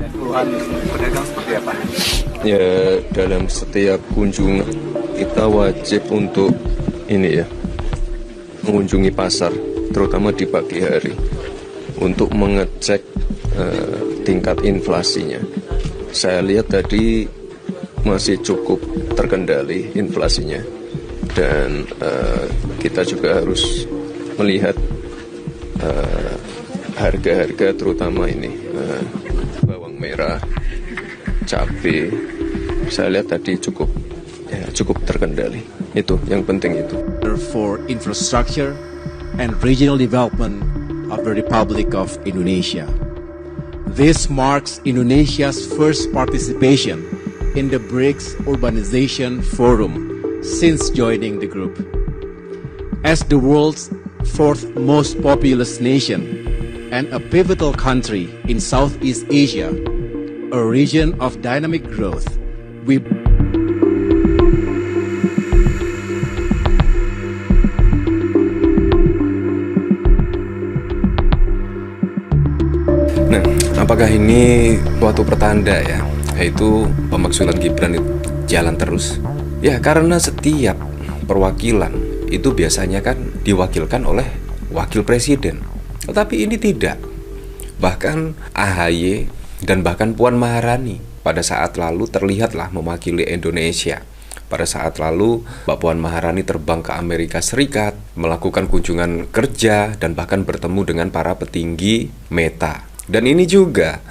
Dan keluhan pedagang seperti apa? Ya, dalam setiap kunjungan kita wajib untuk mengunjungi pasar, terutama di pagi hari, untuk mengecek tingkat inflasinya. Saya lihat tadi masih cukup terkendali inflasinya, dan kita juga harus melihat harga-harga, terutama bawang merah, cabai. Saya lihat tadi cukup terkendali. Itu yang penting itu. For infrastructure and regional development of the Republic of Indonesia. This marks Indonesia's first participation in the BRICS Urbanization Forum since joining the group. As the world's fourth most populous nation and a pivotal country in Southeast Asia, a region of dynamic growth, we Nah, apakah ini suatu pertanda ya, yaitu pemakzulan Gibran itu jalan terus? Ya, karena setiap perwakilan itu biasanya kan diwakilkan oleh wakil presiden. Tetapi ini tidak. Bahkan AHY dan bahkan Puan Maharani pada saat lalu terlihatlah mewakili Indonesia. Pada saat lalu, Mbak Puan Maharani terbang ke Amerika Serikat, melakukan kunjungan kerja, dan bahkan bertemu dengan para petinggi Meta. Dan ini juga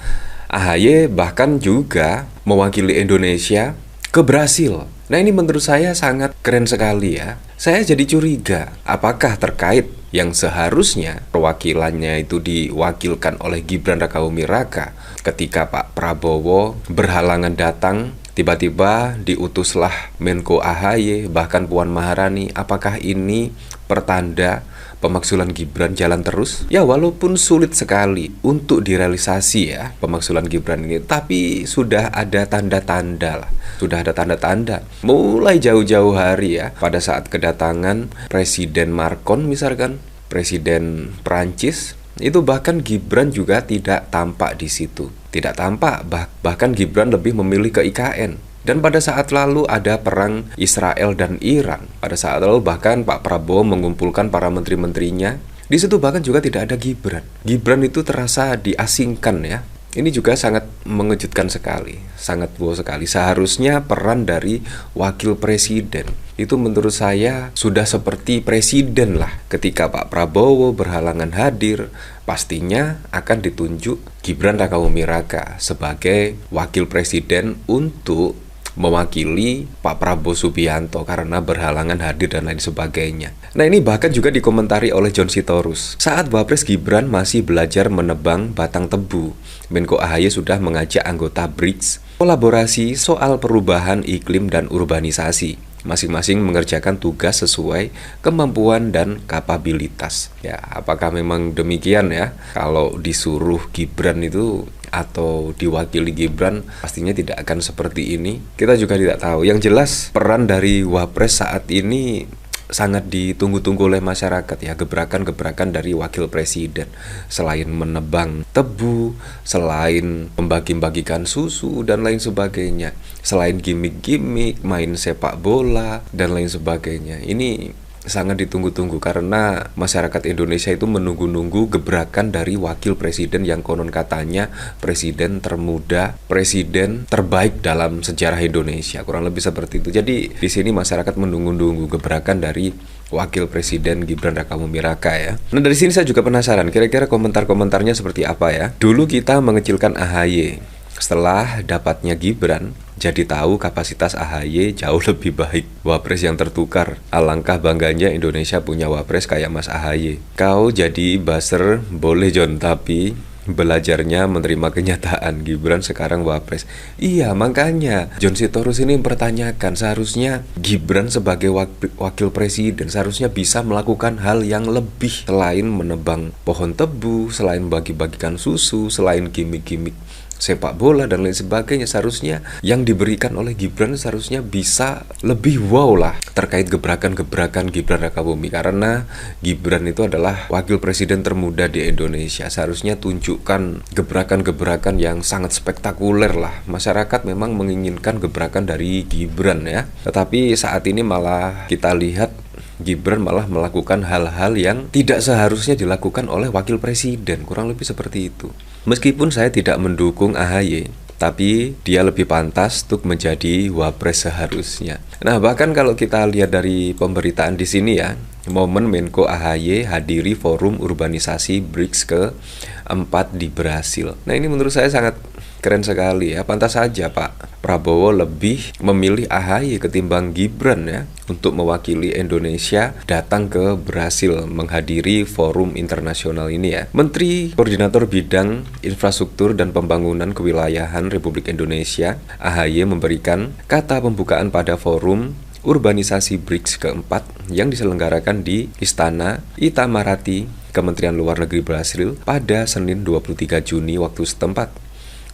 AHY bahkan juga mewakili Indonesia ke Brasil. Nah, ini menurut saya sangat keren sekali ya. Saya jadi curiga, apakah terkait yang seharusnya perwakilannya itu diwakilkan oleh Gibran Rakabuming Raka ketika Pak Prabowo berhalangan datang, tiba-tiba diutuslah Menko AHY, bahkan Puan Maharani. Apakah ini pertanda pemakzulan Gibran jalan terus? Ya, walaupun sulit sekali untuk direalisasi ya pemakzulan Gibran ini, tapi sudah ada tanda-tanda lah. Sudah ada tanda-tanda mulai jauh-jauh hari ya, pada saat kedatangan Presiden Macron misalkan, Presiden Prancis, itu bahkan Gibran juga tidak tampak di situ. Tidak tampak, bahkan Gibran lebih memilih ke IKN. Dan pada saat lalu ada perang Israel dan Iran. Pada saat lalu bahkan Pak Prabowo mengumpulkan para menteri-menterinya. Di situ bahkan juga tidak ada Gibran. Gibran itu terasa diasingkan ya. Ini juga sangat mengejutkan sekali, sangat wow sekali. Seharusnya peran dari wakil presiden itu menurut saya sudah seperti presiden lah. Ketika Pak Prabowo berhalangan hadir, pastinya akan ditunjuk Gibran Rakabuming Raka sebagai wakil presiden untuk mewakili Pak Prabowo Subianto karena berhalangan hadir dan lain sebagainya. Nah, ini bahkan juga dikomentari oleh John Sitorus. Saat Wapres Gibran masih belajar menebang batang tebu, Menko AHY sudah mengajak anggota BRICS kolaborasi soal perubahan iklim dan urbanisasi. Masing-masing mengerjakan tugas sesuai kemampuan dan kapabilitas. Ya, apakah memang demikian ya? Kalau disuruh Gibran itu atau diwakili Gibran, pastinya tidak akan seperti ini. Kita juga tidak tahu. Yang jelas peran dari Wapres saat ini sangat ditunggu-tunggu oleh masyarakat ya, gebrakan-gebrakan dari wakil presiden. Selain menebang tebu, selain membagi-bagikan susu dan lain sebagainya, selain gimmick-gimmick, main sepak bola dan lain sebagainya. Ini sangat ditunggu-tunggu karena masyarakat Indonesia itu menunggu-nunggu gebrakan dari wakil presiden yang konon katanya presiden termuda, presiden terbaik dalam sejarah Indonesia, kurang lebih seperti itu. Jadi di sini masyarakat menunggu-nunggu gebrakan dari wakil presiden Gibran Rakabuming Raka ya. Nah, dari sini saya juga penasaran kira-kira komentar-komentarnya seperti apa ya. Dulu kita mengecilkan AHY, setelah dapatnya Gibran, jadi tahu kapasitas AHY jauh lebih baik. Wapres yang tertukar. Alangkah bangganya Indonesia punya wapres kayak Mas AHY. Kau jadi buzzer boleh John, tapi belajarnya menerima kenyataan. Gibran sekarang wapres. Iya, makanya John Sitorus ini mempertanyakan, seharusnya Gibran sebagai wakil presiden seharusnya bisa melakukan hal yang lebih selain menebang pohon tebu, selain bagi-bagikan susu, selain gimmick-gimmick sepak bola dan lain sebagainya. Seharusnya yang diberikan oleh Gibran seharusnya bisa lebih wow lah terkait gebrakan-gebrakan Gibran Rakabumi, karena Gibran itu adalah wakil presiden termuda di Indonesia. Seharusnya tunjukkan gebrakan-gebrakan yang sangat spektakuler lah. Masyarakat memang menginginkan gebrakan dari Gibran ya. Tetapi saat ini malah kita lihat Gibran malah melakukan hal-hal yang tidak seharusnya dilakukan oleh wakil presiden, kurang lebih seperti itu. Meskipun saya tidak mendukung AHY, tapi dia lebih pantas untuk menjadi wapres seharusnya. Nah, bahkan kalau kita lihat dari pemberitaan di sini ya, momen Menko AHY hadiri forum urbanisasi BRICS ke-4 di Brasil. Nah, ini menurut saya sangat keren sekali ya. Pantas saja Pak Prabowo lebih memilih AHY ketimbang Gibran ya untuk mewakili Indonesia datang ke Brasil menghadiri forum internasional ini ya. Menteri Koordinator Bidang Infrastruktur dan Pembangunan Kewilayahan Republik Indonesia AHY memberikan kata pembukaan pada forum urbanisasi BRICS ke-4 yang diselenggarakan di Istana Itamaraty, Kementerian Luar Negeri Brasil pada Senin 23 Juni waktu setempat.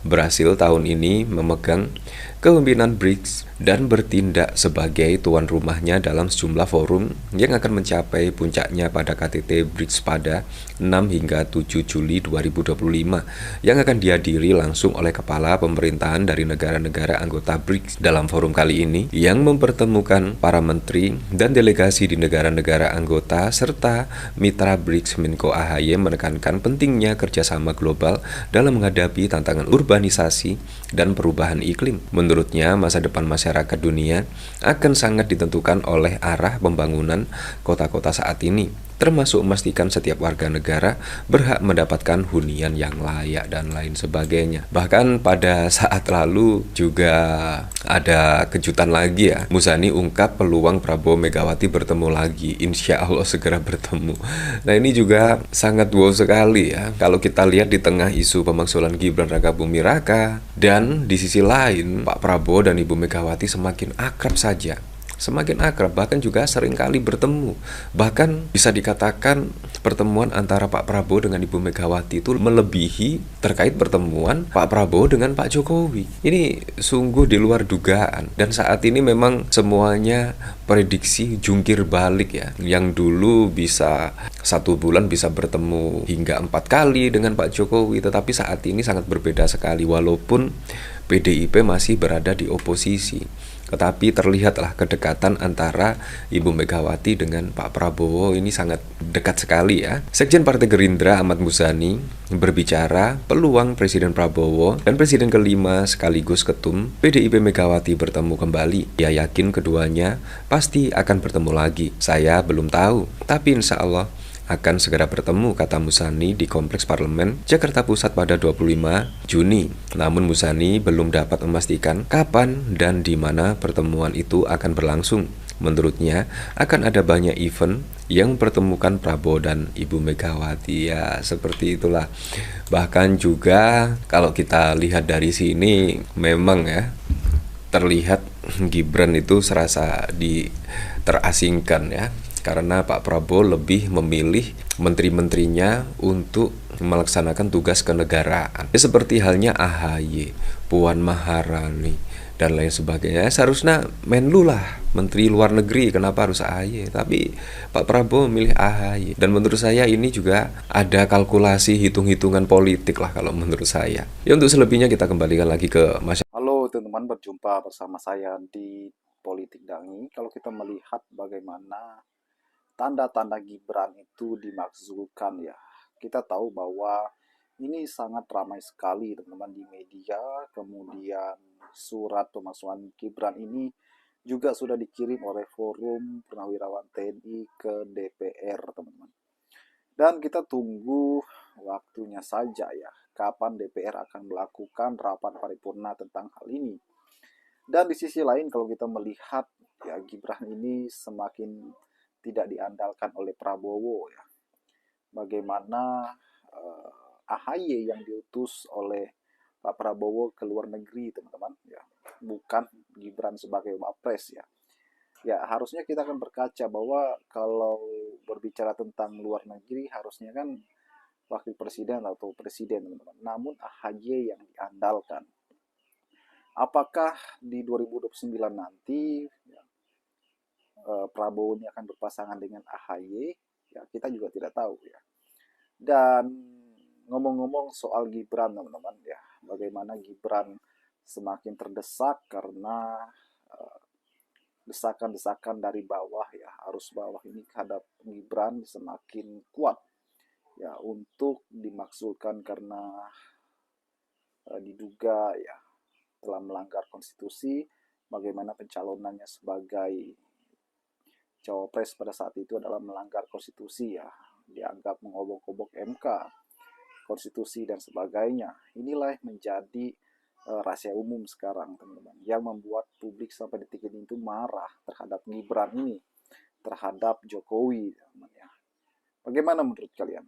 Brasil tahun ini memegang kepemimpinan BRICS dan bertindak sebagai tuan rumahnya dalam sejumlah forum yang akan mencapai puncaknya pada KTT BRICS pada 6 hingga 7 Juli 2025 yang akan dihadiri langsung oleh kepala pemerintahan dari negara-negara anggota BRICS. Dalam forum kali ini yang mempertemukan para menteri dan delegasi di negara-negara anggota serta mitra BRICS, Menko AHY menekankan pentingnya kerjasama global dalam menghadapi tantangan urbanisasi dan perubahan iklim. Menurutnya, masa depan masyarakat dunia akan sangat ditentukan oleh arah pembangunan kota-kota saat ini, termasuk memastikan setiap warga negara berhak mendapatkan hunian yang layak dan lain sebagainya. Bahkan pada saat lalu juga ada kejutan lagi ya. Muzani ungkap peluang Prabowo Megawati bertemu lagi, insya Allah segera bertemu. Nah, ini juga sangat wow sekali ya. Kalau kita lihat di tengah isu pemakzulan Gibran Rakabumi Raka, dan di sisi lain Pak Prabowo dan Ibu Megawati semakin akrab saja. Semakin akrab, bahkan juga seringkali bertemu. Bahkan bisa dikatakan pertemuan antara Pak Prabowo dengan Ibu Megawati itu melebihi terkait pertemuan Pak Prabowo dengan Pak Jokowi. Ini sungguh di luar dugaan. Dan saat ini memang semuanya prediksi jungkir balik ya. Yang dulu bisa 1 bulan bisa bertemu hingga 4 kali dengan Pak Jokowi, tetapi saat ini sangat berbeda sekali. Walaupun PDIP masih berada di oposisi, tetapi terlihatlah kedekatan antara Ibu Megawati dengan Pak Prabowo ini sangat dekat sekali ya. Sekjen Partai Gerindra Ahmad Muzani berbicara peluang Presiden Prabowo dan Presiden kelima sekaligus Ketum PDIP Megawati bertemu kembali. Dia yakin keduanya pasti akan bertemu lagi. Saya belum tahu, tapi insya Allah akan segera bertemu, kata Muzani di Kompleks Parlemen Jakarta Pusat pada 25 Juni. Namun Muzani belum dapat memastikan kapan dan di mana pertemuan itu akan berlangsung. Menurutnya akan ada banyak event yang mempertemukan Prabowo dan Ibu Megawati ya, seperti itulah. Bahkan juga kalau kita lihat dari sini memang ya terlihat Gibran itu serasa terasingkan ya, karena Pak Prabowo lebih memilih menteri-menterinya untuk melaksanakan tugas kenegaraan. Ya, seperti halnya AHY, Puan Maharani, dan lain sebagainya. Seharusnya Menlu lah, Menteri Luar Negeri, kenapa harus AHY? Tapi Pak Prabowo memilih AHY. Dan menurut saya ini juga ada kalkulasi hitung-hitungan politik lah kalau menurut saya. Ya, untuk selebihnya kita kembalikan lagi ke masyarakat. Halo teman-teman, berjumpa bersama saya di Politik Dangi. Kalau kita melihat bagaimana tanda-tanda Gibran itu dimaksudkan ya, kita tahu bahwa ini sangat ramai sekali teman-teman di media. Kemudian surat pemakzulan Gibran ini juga sudah dikirim oleh Forum Purnawirawan TNI ke DPR teman-teman. Dan kita tunggu waktunya saja ya, kapan DPR akan melakukan rapat paripurna tentang hal ini. Dan di sisi lain kalau kita melihat ya, Gibran ini semakin tidak diandalkan oleh Prabowo ya. Bagaimana AHY yang diutus oleh Pak Prabowo ke luar negeri teman-teman ya, bukan Gibran sebagai wapres ya. Ya harusnya kita akan berkaca bahwa kalau berbicara tentang luar negeri harusnya kan wakil presiden atau presiden, teman-teman. Namun AHY yang diandalkan. Apakah di 2029 nanti ya, Prabowo ini akan berpasangan dengan AHY? Ya, kita juga tidak tahu ya. Dan ngomong-ngomong soal Gibran, teman-teman ya, bagaimana Gibran semakin terdesak karena desakan-desakan dari bawah ya, arus bawah ini terhadap Gibran semakin kuat ya, untuk dimaksudkan karena diduga ya telah melanggar konstitusi, bagaimana pencalonannya sebagai cawapres pada saat itu adalah melanggar konstitusi ya, dianggap mengobok-obok MK, konstitusi dan sebagainya. Inilah yang menjadi rahasia umum sekarang, teman-teman, yang membuat publik sampai detik ini itu marah terhadap Gibran ini, terhadap Jokowi, teman-teman ya. Bagaimana menurut kalian?